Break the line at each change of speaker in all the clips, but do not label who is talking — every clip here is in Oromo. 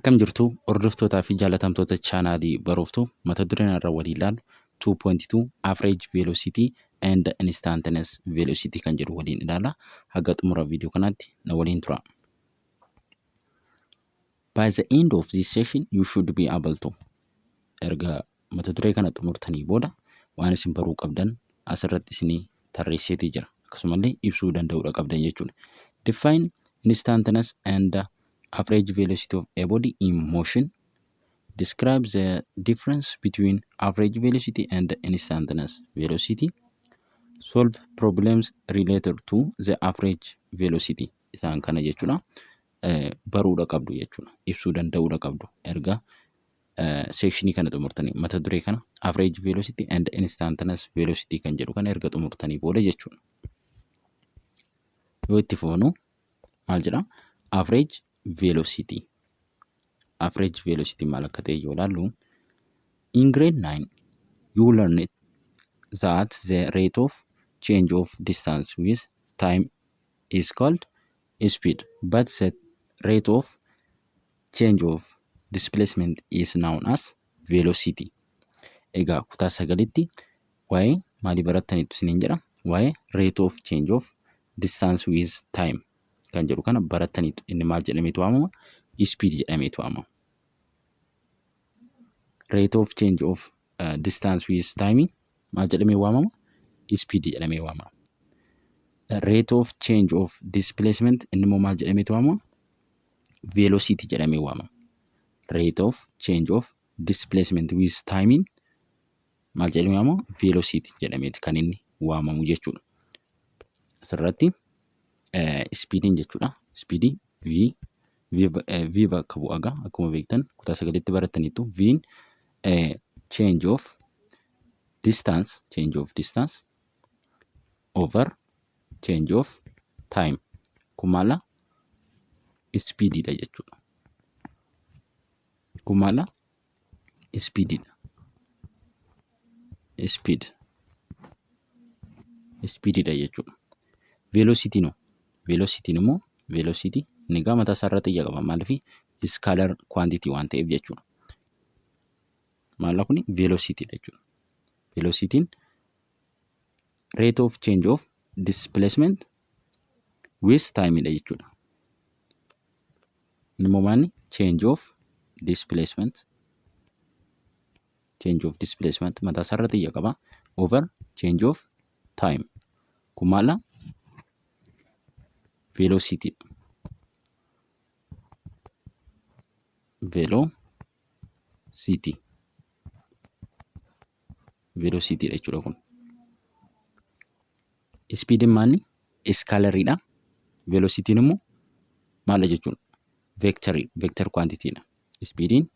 Akkam jirtu hordoftootaa fi jaalatamtoota chaanaalii Barooftuu mata dureen irra walii ilaallu 2.2 average velocity and instantaneous velocity kan jedhu waliin ilaalla. Haga xumura viidiyoo kanaatti na waliin tura. By the end of this session you should be able to erga mata duree kana xumurtanii booda waan isin baruu qabdan asirratti isinii tarreesseetii jira. Akkasumallee ibsuu danda'uudha qabdan jechuudha. Define instantaneous and average velocity of a body in motion. Describe the difference between average velocity and instantaneous velocity. Solve problems related to the average velocity. Isaan kana jechuudha. Baruudha qabdu jechuudha. Ibsuu danda'uudha qabdu. Erga sekshinii kana xumurtanii mata duree kana average velocity and instantaneous velocity kan jedhu kana erga xumurtanii booda jechuudha. Yoo itti fufnu maal jedha? Average velocity. Average velocity maal akka ta'e yoo ilaallu, in grade 9 you learned that the rate of change of distance with time is called speed, but the rate of change of displacement is known as velocity. Egaa kutaa sagalitti waa'ee maalii barattaniitu isiniin jedha? Waa'ee rate of change of distance with time kan jedhu kana barattaniitu. Inni maal jedhameetu waamama? Speed jedhameetu waamama. Rate of change of distance with time maal jedhamee waamama? Speed jedhamee waamama. Rate of change of displacement inni immoo maal jedhameetu waamama? Velocity jedhamee waamama. Rate of change of displacement with time maal jedhamee waamama? Velocity jedhameeti kan inni waamamu jechuudha. Asirratti speediin jechuudha. Speedii v bakka bu'aa akkuma beektan kutaa sagalitti barattaniitu. V'n change of distance over change of time. Kun maala? Speediidha jechuudha. Kun maala? Speediidha. Speediidha jechuudha. Velocity no. Velocity immoo velocity inni gaa mataa isaa irratti xiyyeeffata. Maaliif? Scalar quantity waan ta'eef jechuudha. Maalla kuni velocity dha jechuudha. Velocityin rate of change of displacement with time dha jechuudha. Inni immoo maanni? Change of displacement mataa isaa irratti xiyyeeffata over change of time. Kun maalla? Velocity. Velocity dha jechuudha kun. Speediin maanni? Scalariidha. Velocityin immoo maal jechuudha? Vector quantity dha. Speediin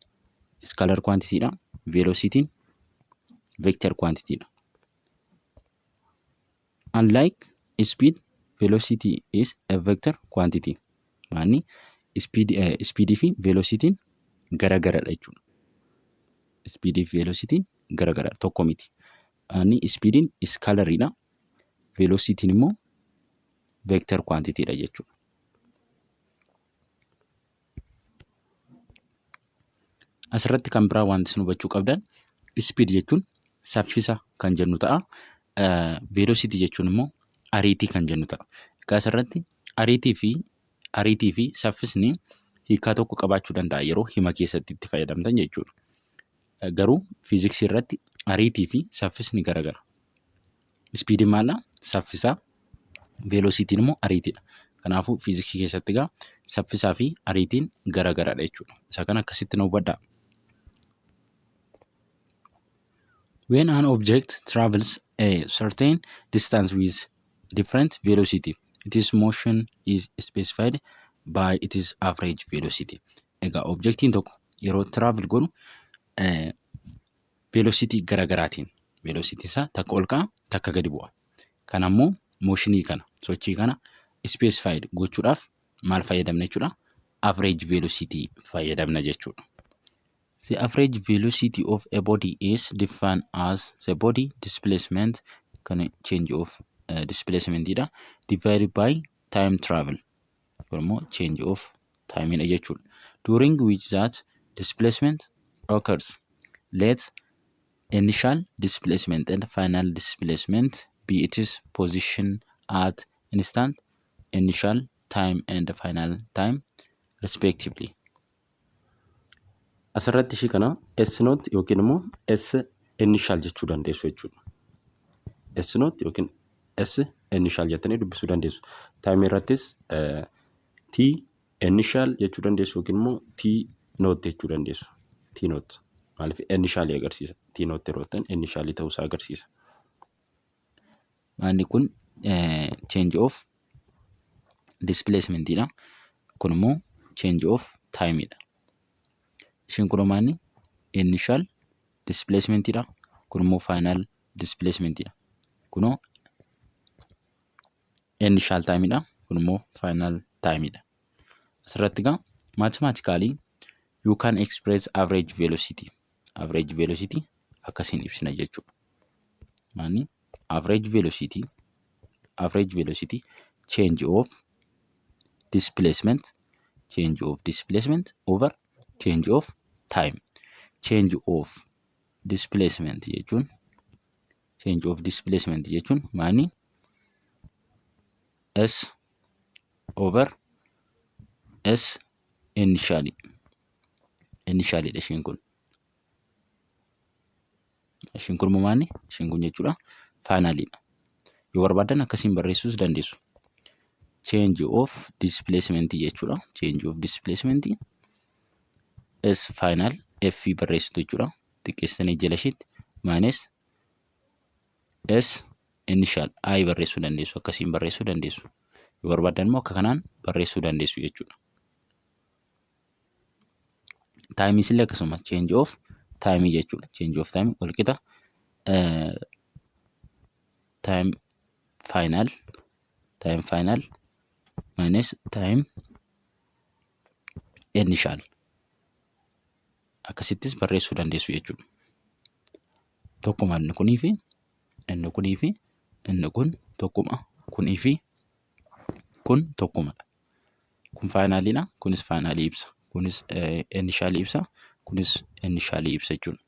scalar quantity dha. Velocityin vector quantity dha. Unlike speed, velocity is a vector quantity. Maanni? Speedii fi velocityin garagaradha jechuudha. Speedii fi velocityin garagara tokko miti. Maanni? Speediin scalariidha. Velocityin immoo vector quantity dha jechuudha. Asirratti kan biraa wanti isin hubachuu qabdan, speed jechuun saffisa kan jennu ta'a. Velocity jechuun immoo ariitii kan jennu ta'a. Egaa asirratti ariitii fi saffisni hiikaa tokko qabaachuu danda'a yeroo hima keessatti itti fayyadamtan jechuudha. Garuu fiiziksii irratti ariitii fi saffisni garagara. Speediin maala? Saffisa. Velocityin immoo ariitiidha. Kanaafuu fiiziksii keessatti egaa saffisaa fi ariitiin garagaradha jechuudha. Isa kana akkasitti na hubadhaa. When an object travels a certain distance with different velocity, its motion is specified by its average velocity. Egaa objectiin tokko yeroo travel godhu velocity garagaraatiin, velocity isaa takka ol ka'a takka gadi bu'a. Kana immoo motionii kana, sochii kana specified gochuudhaaf maal fayyadamna jechuudha? Average velocity fayyadamna jechuudha. The average velocity of a body is defined as the body displacement kan change of displacement dha divided by time travel. Or change of time dha jechuudha. during which that displacement occurs. Let initial displacement and final displacement be its position at instant initial time and final time respectively. Asirratti ishii kana S note yookiin immoo S initial jechuu dandeessu jechuudha. S note yookiin S initial jettanii dubbisuu dandeessu. Time irrattis T initial jechuu dandeessu yookiin immoo T note jechuu dandeessu. T note maaliif initial agarsiisa. T note yeroo ta'an initial ta'uusaa agarsiisa. Maalli kun change of displacementidha. Kun immoo change of timeidha. Ishiin kun maali? Initial displacementidha. Kun immoo final displacementidha. Kunoo initial timeidha. Kun immoo final timeidha. Asirratti egaa mathematically you can express average velocity. Average velocity akkasiin ibsina jechuudha. Maali? Average velocity change of displacement over change of time. Change of displacement jechuun maali? S over S initially dha ishiin kun. Ishiin kun maali? Ishiin kun jechuudha finalidha. Yoo barbaadan akkasiin barreessuus dandeessu. Change of displacement jechuudha. Change of displacement S final F barreessitu jechuudha. Xiqqeessanii jala isheetti minus S initial I barreessuu dandeessu. Akkasiin barreessuu dandeessu. Yoo barbaadan immoo akka kanaan barreessuu dandeessu jechuudha. Time illee akkasuma change of time jechuudha. Change of time walqixa time final minus time initial. Akkasittis barreessuu dandeessu jechuudha. Tokkuma inni kunii fi inni kun tokkuma. Kunii fi kun tokkumadha. Kun finalidha. Kunis finalii ibsa. Kunis initial ibsa. Kunis initial ibsa jechuudha.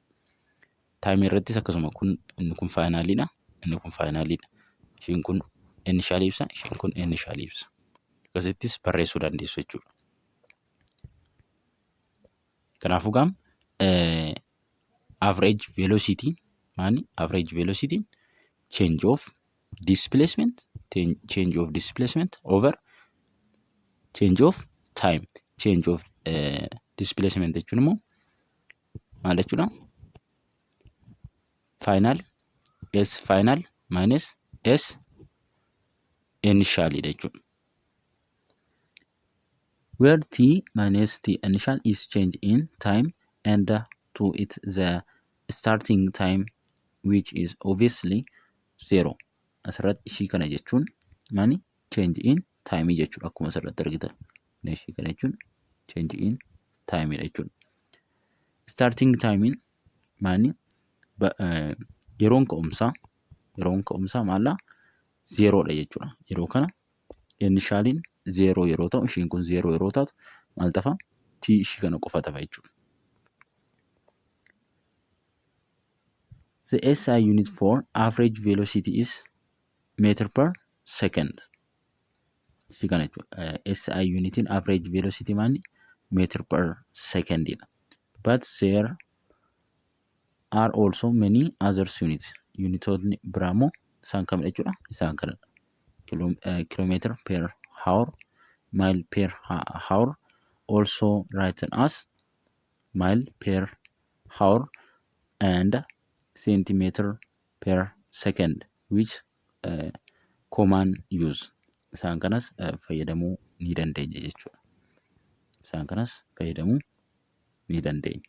Time irrattis akkasuma inni kun finalidha. Inni kun finalidha. Ishiin kun initial ibsa. Ishiin kun initial ibsa. Akkasittis barreessuu dandeessu jechuudha. Kanaafuu gaam average velocity maali? Average velocity change of displacement over change of time. Change of displacement jechuun immoo maal jechuudha? Final S final minus S initial jechuudha. Where T minus T initial is change in time and to it the starting time which is obviously 0. Asirratti ishii kana jechuun maali? Change in time jechuudha. Akkuma asirratti argitan. Ishii kana jechuun change in time jechuudha. Starting time maali? Yeroon ka'umsaa maallaa 0 dha jechuudha. Yeroo kana initialiin 0 yeroo ta'u ishiin kun 0 yeroo taatu maal tafa? T ishii kana qofa tafa jechuudha. The SI unit for average velocity is meter per second. Ishii kana jechuudha. SI unitiin average velocity maali? Meter per second dha. But there are also many other units. Unitootni biraammoo isaan kamidha jechuudha? Isaan kanadha. Kilometer per hour, mile per hour, also written as mile per hour and centimeter per second, which common use. Isaan kanas fayyadamuu ni dandeenya jechuudha. Isaan kanas fayyadamuu ni dandeenya.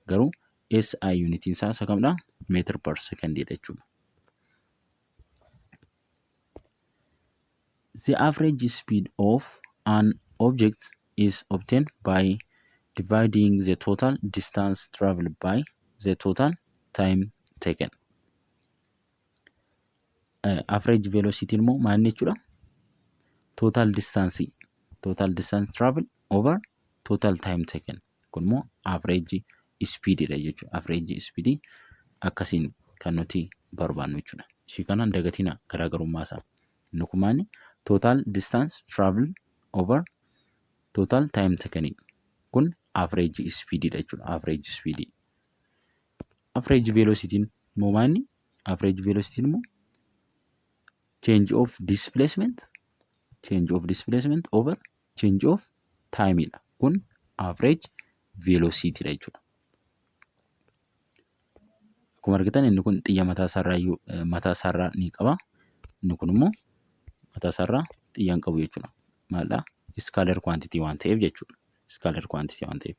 Garuu SI unitiin isaa isa kamidha? Meter per second jechuudha. The average speed of an object is obtained by dividing the total distance traveled by the total time taken. Average velocity immoo maal jechuudha? Total distance travel over total time taken kun immoo average speedidha jechuudha. Average speed akkasiin kan nuti barbaannu jechuudha. Ishii kanaan dagatina garaagarummaa isaa. Inni kun maali? Total distance travel over total time taken kun average speedidha jechuudha. Average speed. Average velocity immoo maali? Average velocity immoo change of displacement over change of time dha. Kun average velocity dha jechuudha. Akkuma argitan inni kun xiyya mataa isaarraa ni qaba. Inni kun immoo mataa isaarraa xiyya hin qabu jechuudha. Maalidha? Scalar quantity waan ta'eef jechuudha. Scalar quantity waan ta'eef.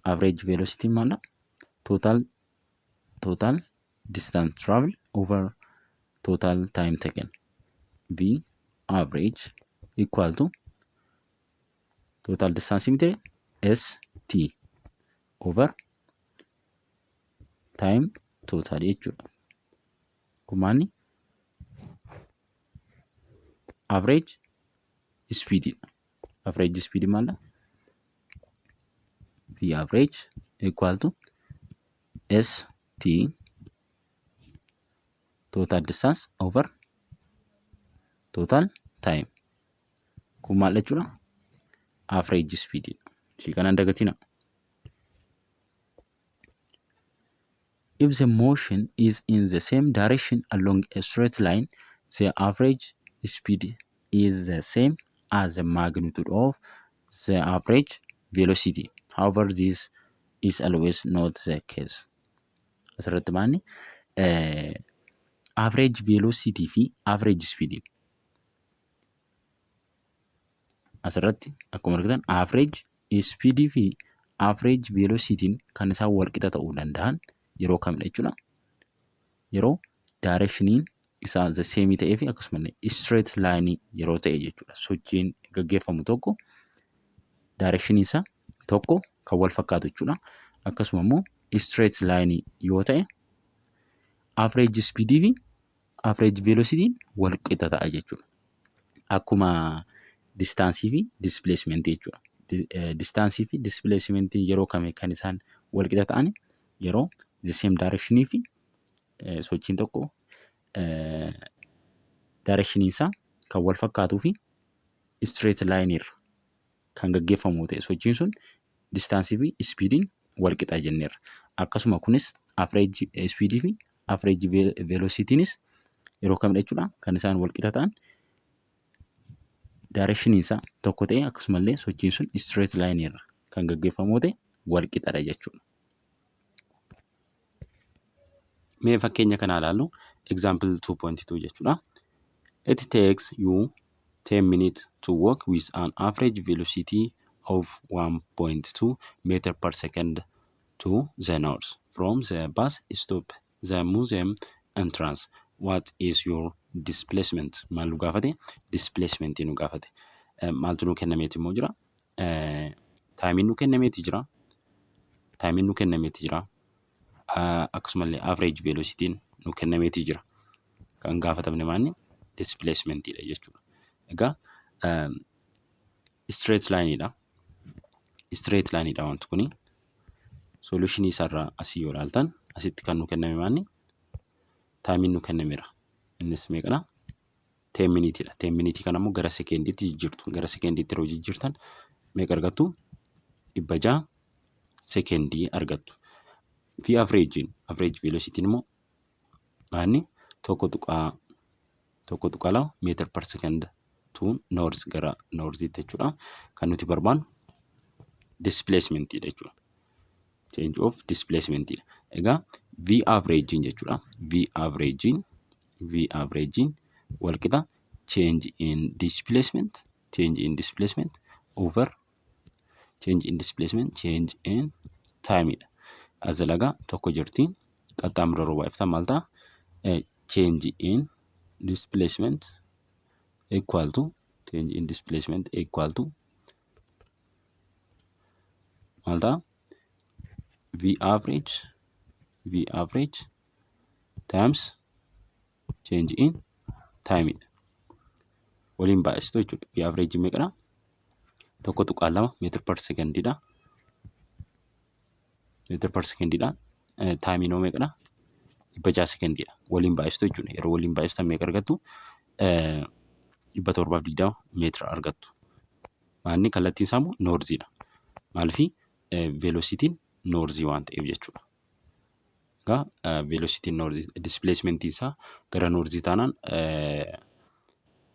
Average velocity maalidha? Total distance travel over total time taken. V average equal to total distance meter ST over time total jechuudha. Kun maali? Average speed. Average speed maalidha? V average equal to ST total distance over total time. Kun maal jechuudha? Average speed. Ishii kanaan dagatina. If the motion is in the same direction along a straight line, the average speed is the same as the magnitude of the average velocity. However, this is always not the case. Asirratti maanni average velocity fi average speed. Asirratti akkuma argitan average speed fi average velocity kan isaan wal qixa ta'uu danda'an yeroo kamidha jechuudha. Yeroo directioniin isaa the same ta'ee fi akkasumallee straight line yeroo ta'e jechuudha. Sochiin gaggeeffamu tokko directioniin isaa tokko kan wal fakkaatu jechuudha. Akkasuma immoo straight line yoo ta'e average speed fi average velocity wal qixa ta'a jechuudha. Akkuma distance fi displacement jechuudha. Distance fi displacement yeroo kami kan isaan wal qixa ta'an yeroo the same direction fi sochiin tokko direction isaa kan wal fakkaatuu fi straight line irra kan gaggeeffamu ta'e sochiin sun distance fi speediin wal qixa jenneerra. Akkasuma kunis average speed fi average velocitynis yeroo kamidha jechuudha kan isaan wal qixa ta'an direction isaa tokko ta'e akkasumallee sochiin sun straight line irra kan gaggeeffamu ta'e wal qixadha jechuudha. Mee fakkeenya kana ilaallu example 2.2 jechuudha. It takes you 10 minutes to walk with an average velocity of 1.2 meter per second to the north from the bus stop the museum entrance. What is your displacement? Maal nu gaafate? Displacement nu gaafate. Maaltu nu kennameeti immoo jira? Taayimiin nu kennameeti jira. Akkasumallee average velocity nu kennameeti jira. Kan gaafatamne maanni displacementidha jechuudha. Egaa straight lineidha. Straight lineidha wanti kuni. Solution isaarraa asii yoo ilaaltan asitti kan nu kenname maanni taayimiin nu kennameera. Innis meeqadha? 10 minutiidha. 10 minutii kana immoo gara sekendiitti jijjiirtu. Gara sekendiitti yeroo jijjiirtan meeqa argattu? 600 sekendii argattu. Fi average velocity immoo maanni tokko tuqaa lama meetir per second to north gara northiitti jechuudha. Kan nuti barbaannu displacementidha jechuudha. Change of displacementidha. Egaa V averaging jechuudha. V averaging wal qixa change in displacement over change in time. Azalaga tokko jirti. Qaxxaamura roobaa iftaan maal ta'a? Change in displacement equal to maal ta'a? V average times change in time. Waliin baay'istu jechuudha. V average meeqadha? 1.2 meetira per secondiidha. Meetira per secondiidha. Taayimiin hoo meeqadha? 600 secondiidha. Waliin baay'istu jechuudha. Yeroo waliin baay'istan meeqa argattu? 720 meetira argattu. Maalni kallattiin isaa immoo noorziidha. Maaliifii veelositiin noorzii waan ta'eef jechuudha. Egaa veelositiin noorzii displacement isaa gara noorzii taanaan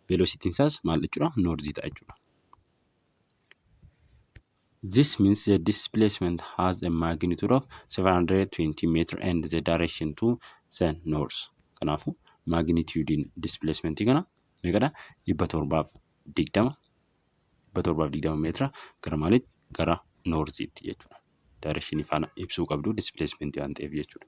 veelositiin isaas maal jechuudha? Noorzii ta'a jechuudha. This means the displacement has a magnitude of 720 meter and the direction to the north. Kanaafuu magnitude displacement kana meeqadha? 720 meetira gara maaliitti? Gara noorziitti jechuudha. Direction faana ibsuu qabdu displacement waan ta'eef jechuudha.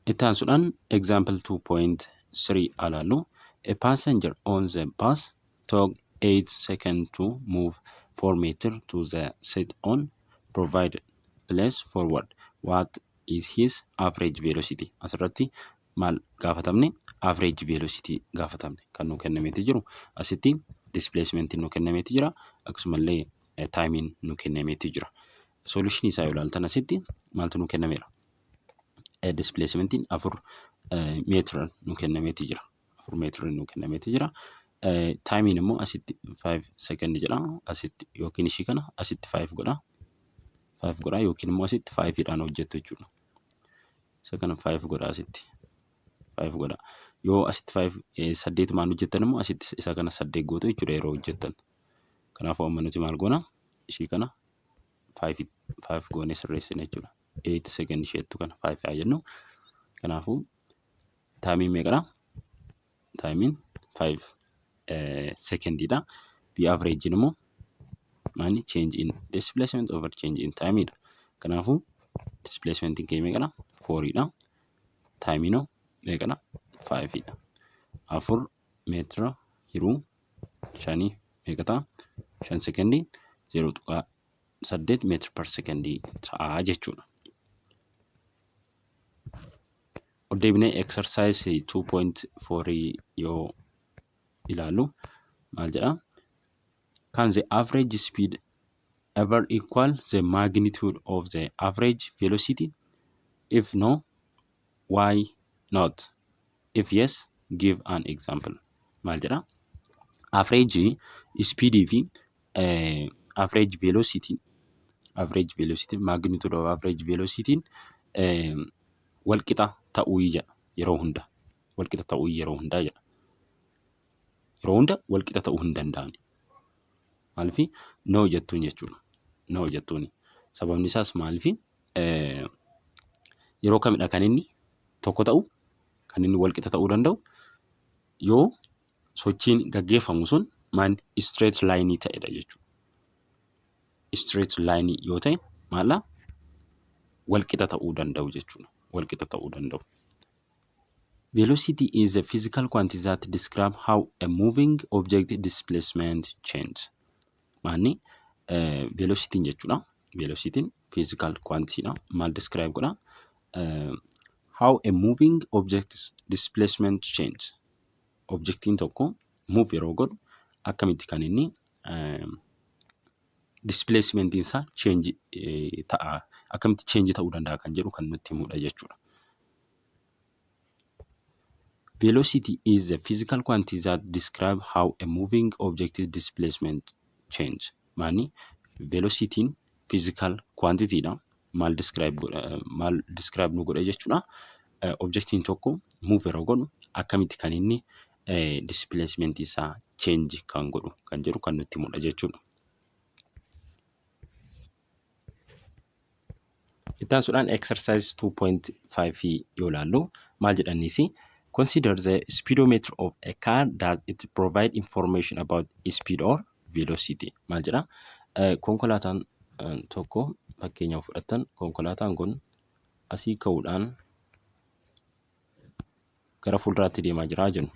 Itti aansuudhaan example 2.3 ilaallu. A passenger on the bus took 8 seconds to move 4 meters to the seat on provided place forward. What is his average velocity? Asirratti maal gaafatamne? Average velocity gaafatamne. Kan nu kennameeti jiru asitti displacement nu kennameeti jira. Akkasumallee taayimiin nu kennameeti jira. Solution isaa yoo ilaaltan asitti maaltu nu kennameera? Displacementiin 4 meetira nu kennameeti jira. 4 meetira nu kennameeti jira. Taayimiin immoo asitti 5 second jedha. Asitti yookiin ishii kana asitti 5 godha. 5 godha yookiin immoo asitti 5 dhaan hojjettu jechuudha. Isa kana 5 godha asitti. 5 godha. Yoo asitti 5 8maan hojjettan immoo asitti isa kana 8 gootu jechuudha yeroo hojjettan. Kanaafuu amma nuti maal goona? Ishii kana 5 goone sirreessina jechuudha. 8 second isheettu kana 5 haa jennu. Kanaafuu taayimiin meeqadha? Taayimiin 5 secondiidha. The average immoo maali? Change in displacement over change in timeidha. Kanaafuu displacementiin kee meeqadha? 4dha. Taayimiinoo meeqadha? 5dha. 4 meetira hiruu 5 meeqa ta'a? 5 secondii 0.8 meetira per secondii ta'a jechuudha. Deebinee exercise 2.4 yoo ilaallu maal jedha? Can the average speed ever equal the magnitude of the average velocity? If no, why not? If yes, give an example. Maal jedha? Average speed fi average velocity magnitude of average velocity wal qixa ta'uu jedha yeroo hunda. Wal qixa ta'uu yeroo hundaa jedha. Yeroo hunda wal qixa ta'uu hin danda'ani. Maaliifii? No jettuun jechuudha. No jettuuni. Sababni isaas maaliifii? Yeroo kamidha kan inni tokko ta'u? Kan inni wal qixa ta'uu danda'u? Yoo sochiin gaggeeffamu sun maal straight line ta'edha jechuudha. Straight line yoo ta'e maal wal qixa ta'uu danda'u jechuudha. Wal qixa ta'uu danda'u. Velocity is a physical quantity that describe how a moving object displacement change. Maanni velocity jechuudha. Velocity physical quantity dha. Maal describe godha? How a moving object displacement change. Objectiin tokko move yeroo godhu akkamitti kan inni displacementiin isaa change ta'a. Akkamitti change ta'uu danda'a kan jedhu kan nutti himudha jechuudha. Velocity is a physical quantity that describe how a moving object displacement change. Maani velocity'n physical quantity dha. Maal describe nu godha jechuudha. Objectiin tokko move yeroo godhu akkamitti kan inni displacement isaa change kan godhu kan jedhu kan nutti himudha jechuudha. Itti aansuudhaan exercise 2.5 yoo ilaallu maal jedhaniisi? Consider the speedometer of a car that it provide information about speed or velocity. Maal jedha? Konkolaataan tokko fakkeenyaaf fudhattan konkolaataan kun asii ka'uudhaan gara fuulduraatti deemaa jira jennu.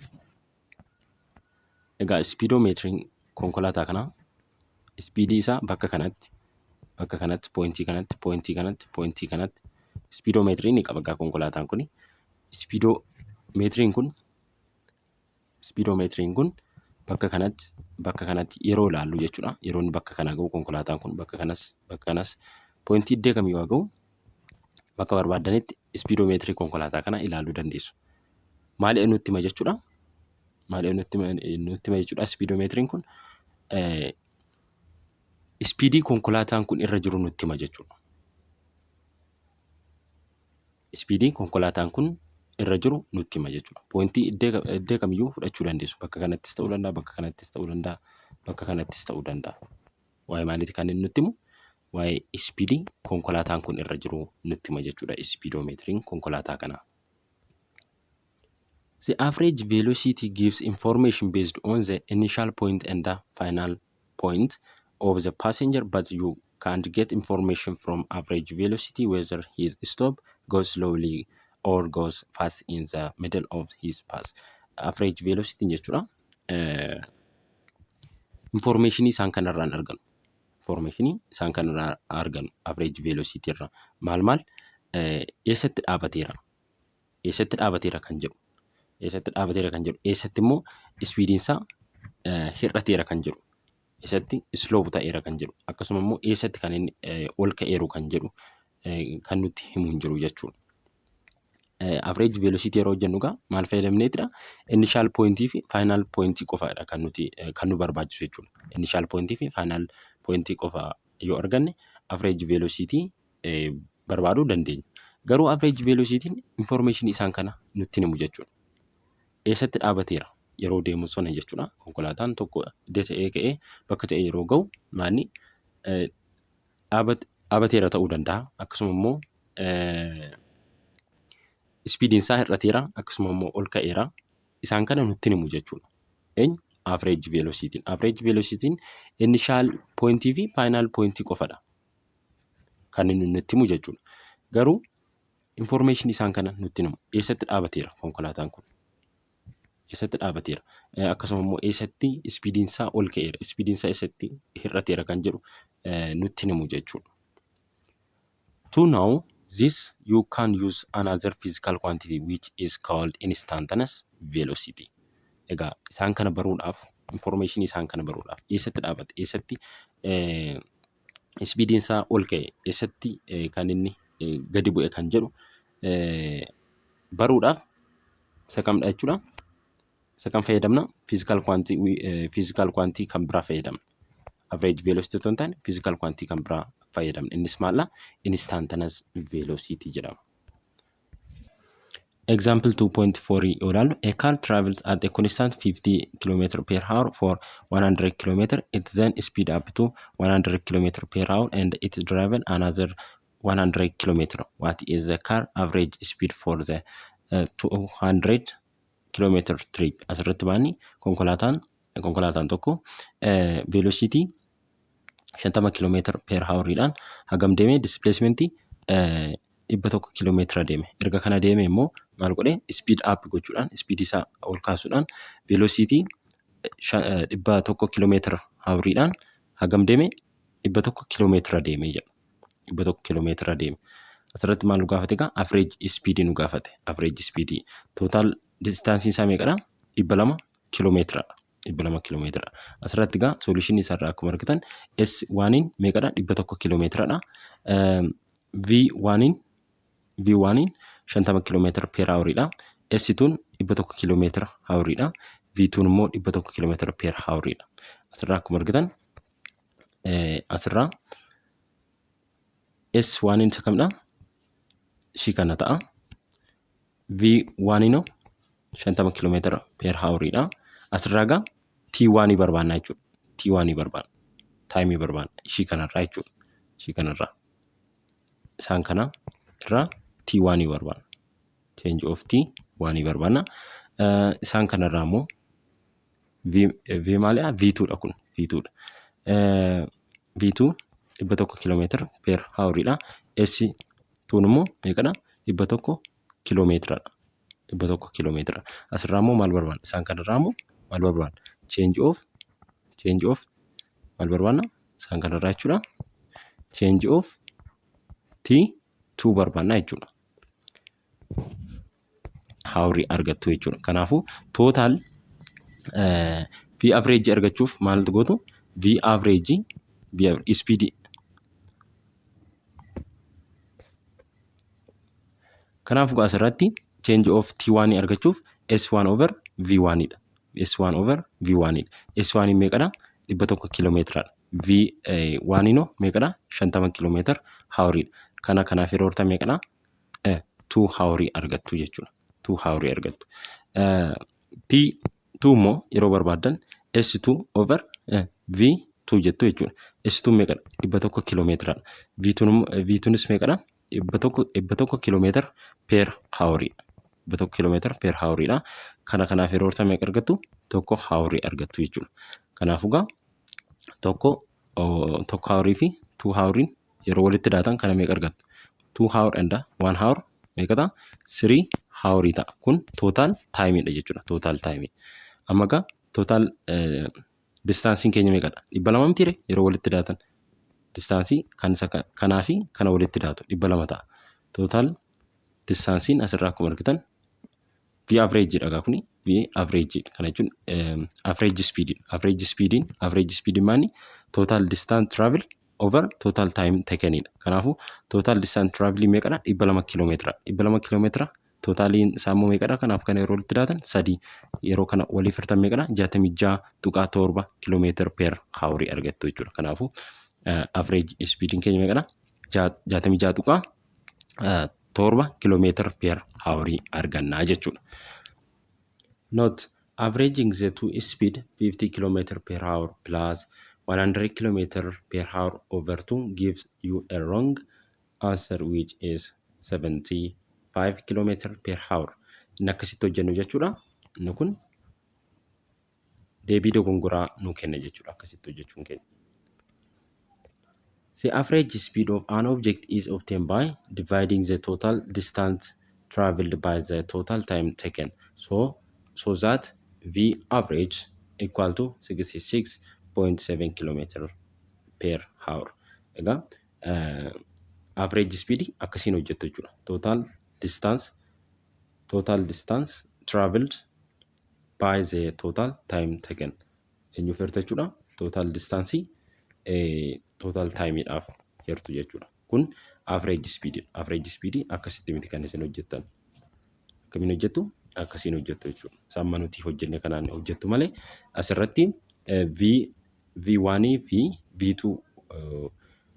Egaa speedometriin konkolaataa kanaa speedii isaa bakka kanatti pointii kanatti speedometriin ni qaba egaa konkolaataan kuni. Speedometriin kun bakka kanatti yeroo ilaallu jechuudha. Yeroo inni bakka kana gahu konkolaataan kun bakka kanas poointii iddoo kamii yoo gahu bakka barbaaddanitti ispiidoomeetirii konkolaataa kana ilaaluu dandeessu. Maali nutti hima jechuudha? Maali nutti hima jechuudha? Ispiidoomeetiriin kun ispiidii konkolaataan kun irra jiru nutti hima jechuudha. Ispiidii konkolaataan kun irra jiru nutti hima jechuudha. Poointii iddoo kamiyyuu fudhachuu dandeessu. Bakka kanattis ta'uu danda'a, bakka kanattis ta'uu danda'a, bakka kanattis ta'uu danda'a. Waa'ee maaliiti kan inni nutti himu? Waa'ee ispiidii konkolaataan kun irra jiru nutti hima jechuudha. Ispiidoomeetiriin konkolaataa kanaa. The average velocity gives information based on the initial point and the final point of the passenger, but you can't get information from average velocity whether he stops, goes slowly or goes fast in the middle of his path. Average velocity jechuudha. Information isaan kanarraa arganu. Information isaan kanarraa arganu. Average velocity irraa maal eessatti dhaabateera? Eessatti dhaabateera kan jedhu. Eessatti dhaabateera kan jedhu. Eessatti immoo ispiidiinsaa hir'ateera kan jedhu. Eessatti slow ta'eera kan jedhu. Akkasuma immoo eessatti kan inni ol ka'eeru kan jedhu kan nutti himu hin jiru jechuudha. Average velocity yeroo jennu egaa maal fayyadamneetidha? Initial pointii fi final pointii qofaadha kan nu barbaachisu jechuudha. Initial pointii fi final pointii qofa yoo arganne average velocity barbaaduu dandeenya. Garuu average velocity'n information isaan kana nutti himu jechuudha. Eessatti dhaabateera yeroo deemu sana jechuudha. Konkolaataan tokko iddoo ta'ee ka'ee bakka ta'e yeroo gahu maalni dhaabateera ta'uu danda'a. Akkasuma immoo ispiidiinsaa hir'ateera akkasuma immoo ol ka'eera. Isaan kana nutti himu jechuudha. Average velocity'n. Average velocity'n initial pointii fi final pointii qofadha kan inni nutti himu jechuudha. Garuu information isaan kana nutti himu. Eessatti dhaabateera konkolaataan kun? Eessatti dhaabateera? Akkasuma immoo eessatti ispiidiinsaa ol ka'eera? Ispiidiinsaa eessatti hir'ateera kan jedhu nutti himu jechuudha. To know this, you can use another physical quantity which is called instantaneous velocity. Egaa isaan kana baruudhaaf, information isaan kana baruudhaaf eessatti dhaabate, eessatti ispiidiinsaa ol ka'e, eessatti kan inni gadi bu'e kan jedhu baruudhaaf isa kamdha jechuudha. Isa kam fayyadamna? Physical quantity kan biraa fayyadamna. Average velocity otoo hin taane physical quantity kan biraa fayyadamna. Innis maal? Instantaneous velocity jedhama. Example 2.4 yoo ilaallu, a car travels at a constant 50 km per hour for 100 km. It then speed up to 100 km per hour and it drives another 100 km. What is the car average speed for the 200 km trip? Asirratti baanii konkolaataan tokko velocity 50 km per hour'dhaan hagam deemee displacementii 100 km deeme. Erga kana deeme immoo maal godhee speed up gochuudhaan speed isaa ol kaasuudhaan velocity 100 km hour'dhaan hagam deeme 100 km deeme jedha. 100 km deeme. Asirratti maal nu gaafate egaa? Average speed nu gaafate. Average speed total distance isaa meeqadha? 200 km. 200 km. Asirratti egaa solution isaarraa akkuma argitan S1 meeqadha? 100 km. V1 50 km per hour'dha. S2 100 km hour'dha. V2 immoo 100 km per hour'dha. Asirraa akkuma argitan asirraa S1 isa kamdha? Ishii kana ta'a. V1 50 km per hour'dha. Asirraa egaa T1 barbaanna jechuudha. T1 barbaanna. Taayimii barbaanna. Ishii kanarraa jechuudha. Ishii kanarraa. Isaan kana irraa T1 barbaanna. Change of T1 barbaanna. Isaan kanarraa immoo V maaliidha? V2dha kun. V2dha. V2 100 km per hour'dha. S2 immoo meeqadha? 100 km. 100 km. Asirraa immoo maal barbaanna? Isaan kanarraa immoo maal barbaanna? Change of maal barbaanna? Isaan kanarraa jechuudha. Change of T2 barbaanna jechuudha. Hour'i argattu jechuudha. Kanaafuu total V average argachuuf maaltu gootu? V average speed. Kanaafuu asirratti change of T1 argachuuf S1 over V1 dha. S1 over V1 dha. S1 meeqadha? 100 kiiloomeetira. V1 inoo meeqadha? 50 kiiloomeetira hawrii. Kanaaf yeroo horta meeqadha? 2 hawrii argattu jechuudha. 2 hawrii argattu. T2 immoo yeroo barbaaddan S2 over V2 jettu jechuudha. S2 meeqadha? 100 kiiloomeetira. V2nis meeqadha? 100 kiiloomeetira per hawrii. 100 kiiloomeetira per hawriidha. Kanaaf yeroo horta meeqa argattu? 1 hawrii argattu jechuudha. Kanaafuu gaa tokko hawrii fi 2 hawriin yeroo walitti daatan kana meeqa argattu? 2 hour and 1 hour meeqadha? 3 hawrii ta'a. Kun total timeidha jechuudha. Total time. Amma gaa total distaansiin keenya meeqadha? 200 mitiire yeroo walitti daatan. Distaansii kanaa fi kana walitti daatu 200 ta'a. Total distaansiin asirraa akkuma argitan V average dha kuni. V average kana jechuun average speed. Average speed maani? Total distance travel over total time taken dha. Kanaafuu total distance travel meeqadha? 200 kiiloomeetira. 200 kiiloomeetira totaaliin saammoo meeqadha? Kanaaf kana yeroo walitti daatan 3. Yeroo kana waliif hirtan meeqadha? 66.7 kiiloomeetira per hawrii argattu jechuudha. Kanaafuu average speediin keenya meeqadha? 66.7 kiiloomeetira per hawrii argannaa jechuudha. Note, averaging the two speed 50 kilometer per hour plus 100 kilometer per hour over 2 gives you a wrong answer which is 75 kilometer per hour. Inni akkasitti hojjennu jechuudha. Inni kun deebii dogongoraa nuu kenna jechuudha. Akkasitti hojjechuun keenya. The average speed of an object is obtained by dividing the total distance traveled by the total time taken. So that V average equal to 66.7 kilometer per hour. Egaa average speed akkasiin hojjettu jechuudha. Total distance traveled by the total time taken. Eenyu firta jechuudha. Total distance total timeidhaaf hirtu jechuudha. Kun average speed. Average speed akkasitti miti kan isin hojjettan. Akkamiin hojjettu? Akkasiin hojjettu jechuudha. Saamma nuti hojjenne kanaan hojjettu malee asirratti V1 fi V2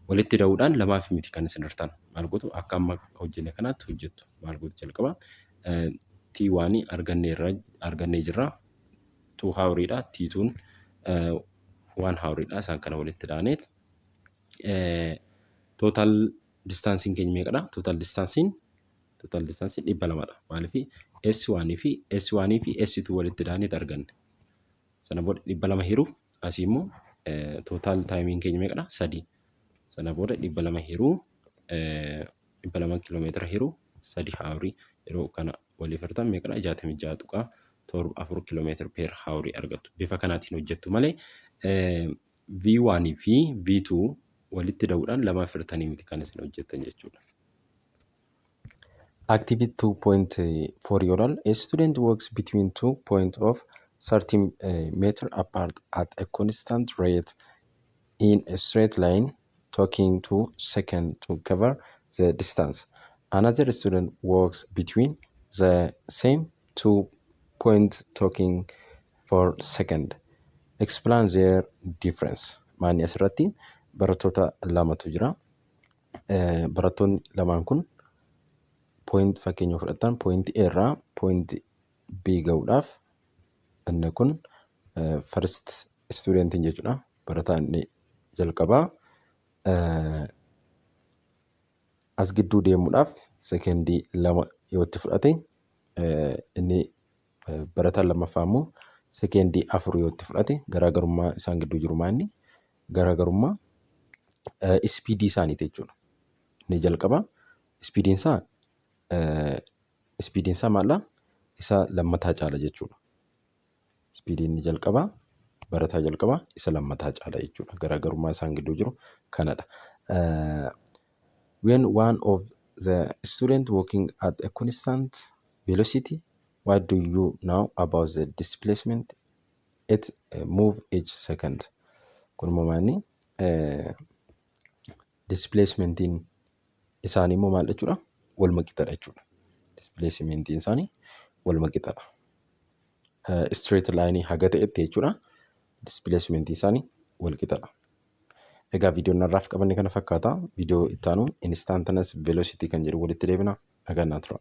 walitti da'uudhaan lamaaf miti kan isin hirtan. Maal gootu? Akka amma hojjenne kanaatti hojjettu. Maal gootu jalqaba? T1 argannee jirra. 2 hawriidha. T2 1 hawriidha. Isaan kana walitti da'aneet total distaansiin keenya meeqadha? Total distaansiin 200dha. Maaliif S1 fi S2 walitti da'aneet arganne. Sana booda 200 hiruu asii immoo total taayimiin keenya meeqadha? 3. Sana booda 200 hiruu 200 kiiloomeetira hiruu 3 hawrii yeroo kana waliif hirtan meeqadha? 66.4 kiiloomeetira per hawrii argattu. Bifa kanaatiin hojjettu malee V1 fi V2 walitti da'uudhaan lamaaf hirtanii miti kan isin hojjettan jechuudha. Activity 2.4 yoral a student walks between 2 points of 30 meter apart at a constant rate in a straight line, taking 2 seconds to cover the distance. Another student walks between the same 2 points, taking 4 seconds. Explain their difference. Maanni asirratti barattoota lamatu jira. Barattoonni lamaan kun point fakkeenya fudhatan point A irraa point B ga'uudhaaf inni kun first student jechuudha. Barataan inni jalqabaa as gidduu deemuudhaaf secondii 2 yoo itti fudhate inni barataan lammaffaa immoo secondii 4 yoo itti fudhate garaagarummaa isaan gidduu jiru maanni garaagarummaa speedii isaaniiti jechuudha. Inni jalqabaa speediin isaa maal isa lammataa caala jechuudha. Speediin inni jalqabaa barataa jalqabaa isa lammataa caala jechuudha. Garaagarummaa isaan gidduu jiru kanadha. When one of the student walking at a constant velocity, what do you know about the displacement
it move each second. Kun maani displacementiin isaanii immoo maal jechuudha? Waluma qixadha jechuudha. Displacementiin isaanii waluma qixadha. Straight line haga ta'etti jechuudha. Displacementiin isaanii wal qixadha. Egaa viidiyoon narraaf qabanne kana fakkaata. Viidiyoo itti aanu instantaneous velocity kan jedhu walitti deebina. Nagaan naa tura.